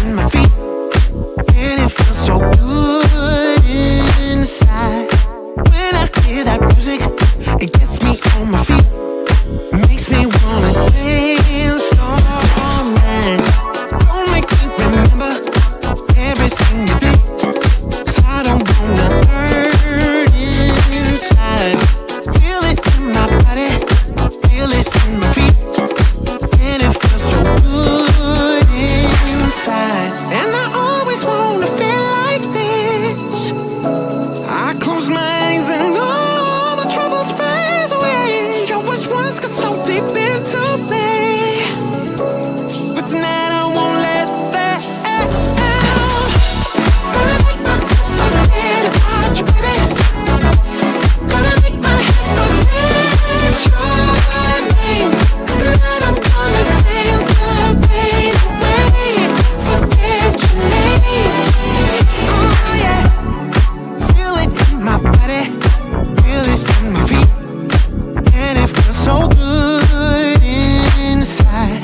in my feet, and it feels so good inside. When I hear that music, it gets me on my feet, makes me wanna dance all night. Don't make me remember everything you did, 'cause I don't wanna hurt inside. Feel it in my body, feel it in my feet, and it feels so good inside. And I always wanna feel like this. I close my eyes and all my troubles fade away. Your wish once got so deep into me, but tonight I won't let that out. Gonna make myself forget about you, baby. Gonna make my head forget your name, 'cause tonight I'm gonna dance the pain away. Forget your name. Oh yeah. Feel it in my body, feel it in my feet, and it feels so good inside.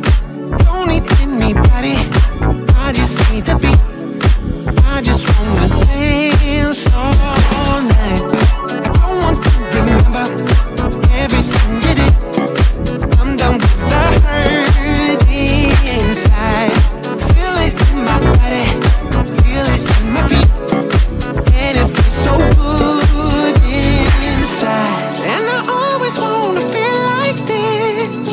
Don't need anybody, I just need the beat. I just wanna dance all night. I don't want to remember everything you did. I'm done with the hurt inside. Feel it in my body, feel it in my feet, and it feels so good inside. And I always wanna feel like this.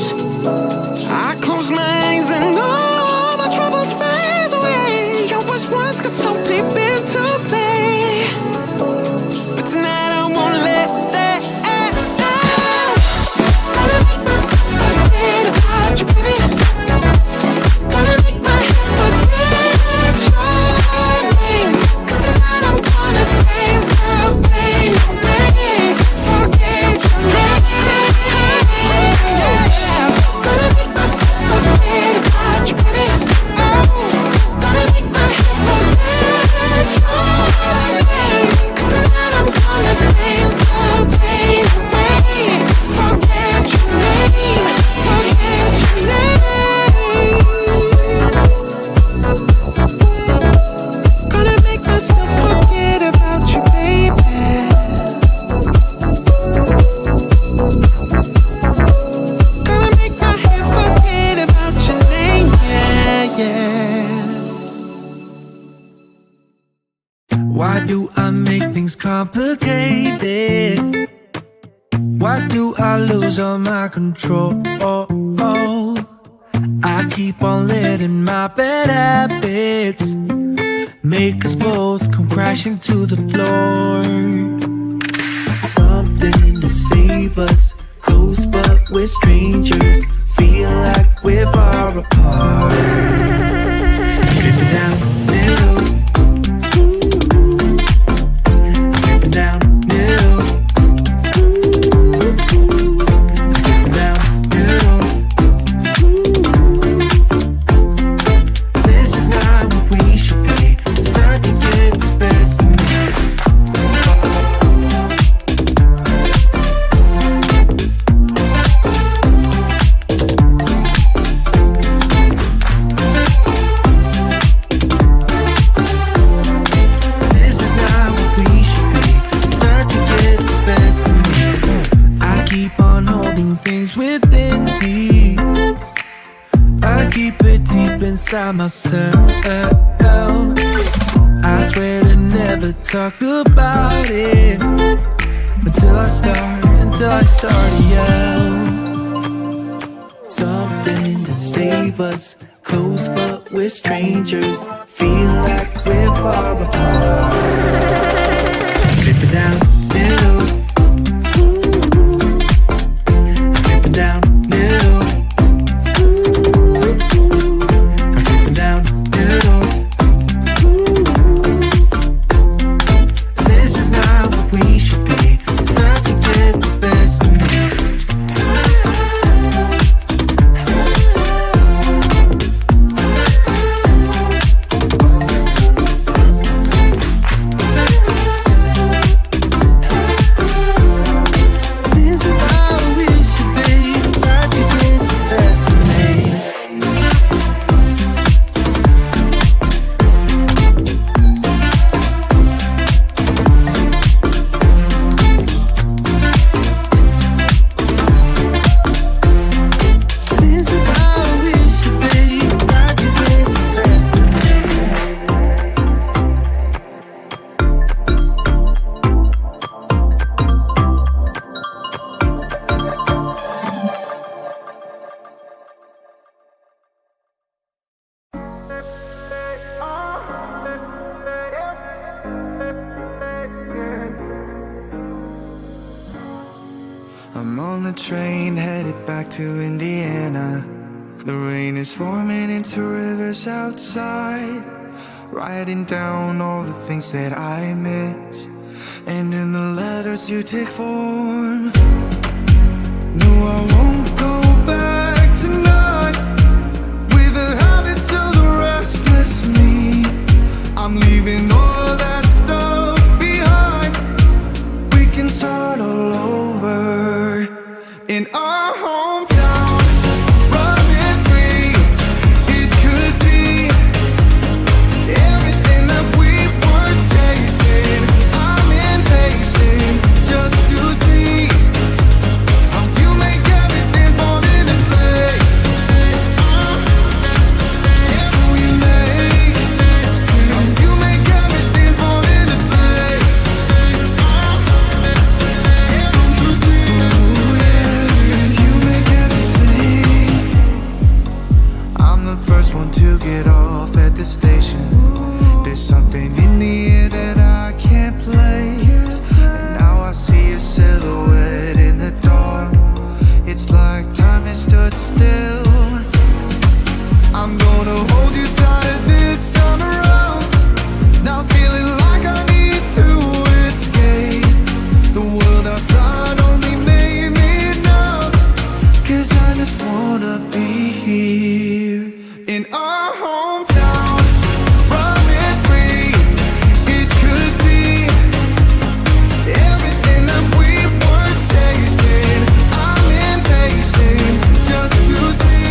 I close my eyes and all my troubles fade away. Your words once got so deep into me, but tonight I won't let that out. Gonna make myself forget about you, baby. Gonna make my head forget your name, 'cause tonight I'm gonna dance the pain away. Forget your name. Gonna make myself forget about you, baby. Oh, gonna make my head forget your name, 'cause tonight I'm gonna dance the pain away. Forget your name. Forget your name. Gonna make myself forget about you, baby. Gonna make my head forget about your name, yeah, yeah. Why do I make things complicated? Why do I lose all my control? I keep on letting my bad habits make us both come crashing to the floor. Something to save us, close but we're strangers, feel like we're far apart. Stripping down middle, stripping down middle, stripping down middle. This is not what we should be. Start to get the best of me. This is not what we should be. Start to get the best of me. I keep on holding things within me. I keep it deep inside myself. I swear to never talk about it until I start to yell. Something to save us, close but we're strangers, feel like we're far apart. Stripping down middle, stripping down middle, stripping down middle. This is not what we should be. Start to get the best of me. train headed back to Indiana. The rain is forming into rivers outside, writing down all the things that I miss, and in the letters you take form. No, I won't go back tonight with the habits of the restless me. I'm leaving all that stuff behind. We can start all over in our hometown, running free. It could be everything that we were chasing. I'm impatient just to see how you make everything fall into place. Yeah, we make how you make everything fall into place. Yeah, don't you see? You make everything. I'm the first one to get off at the station. There's something in the air that I can't place, and now I see a silhouette in the dark. It's like time has stood still. I'm gonna hold you tighter this time around. Now feeling like I need to escape. The world outside only made me numb, 'cause I just wanna be here in our hometown, running free. It could be everything that we were chasing. I'm impatient just to see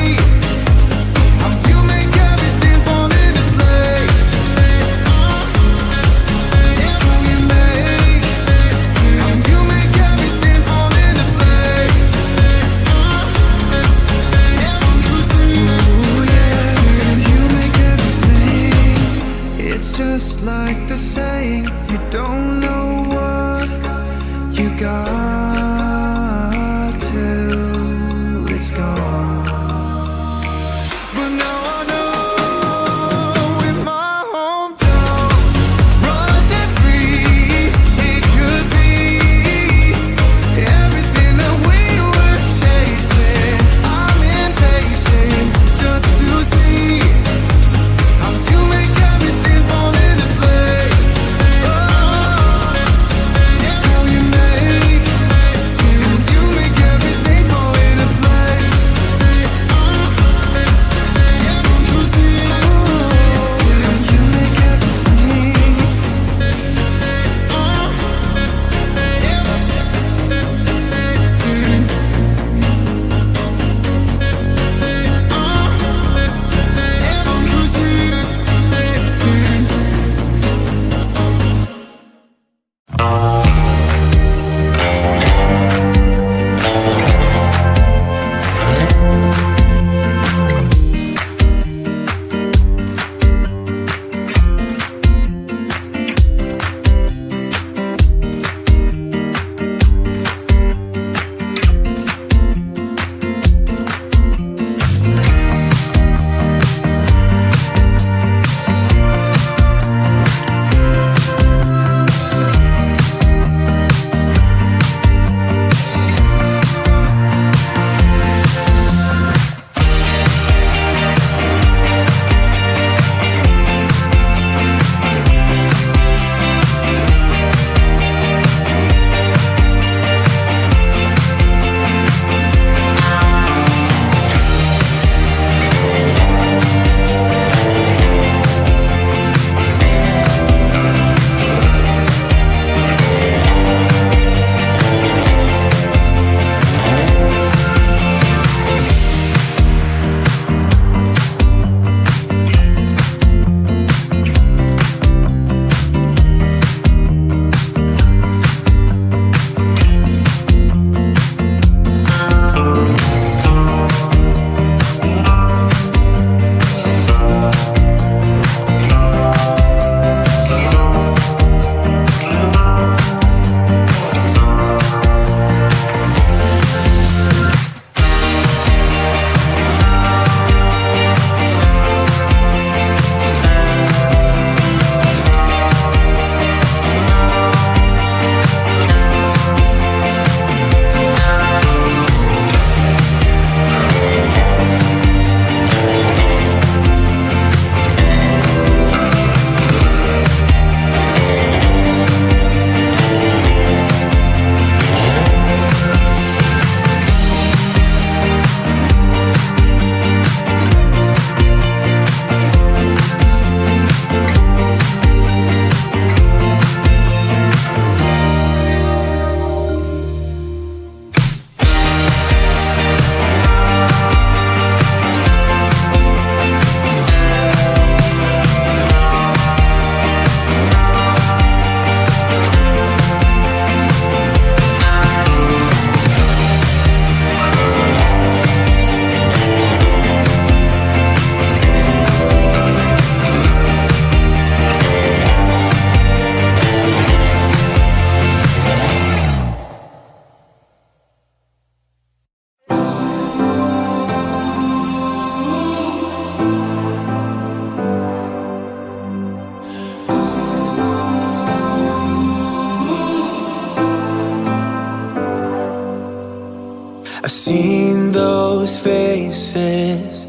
I've seen those faces,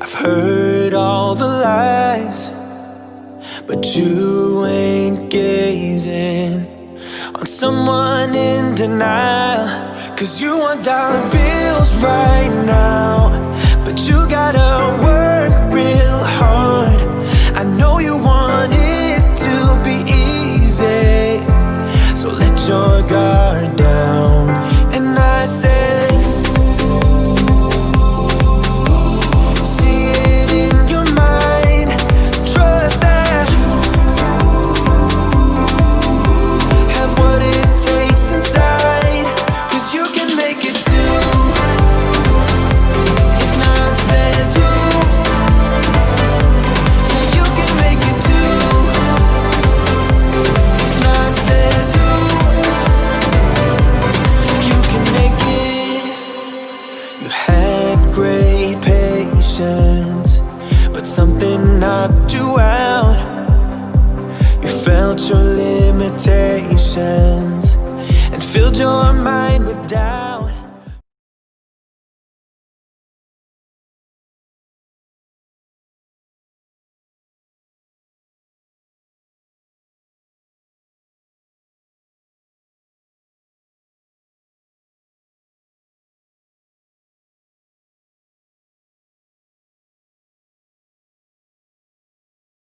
I've heard all the lies, but you ain't gazing on someone in denial. 'Cause you want dollar bills right now, but you gotta work real hard. I know you want it to be easy, so let your guard down. And I say, see it in your mind, trust that you have what it takes inside, 'cause you can make it too. If none says who, you can make it too. If none says who, you can make it. You had great patience, but something knocked you out. You felt your limitations and filled your mind with doubt.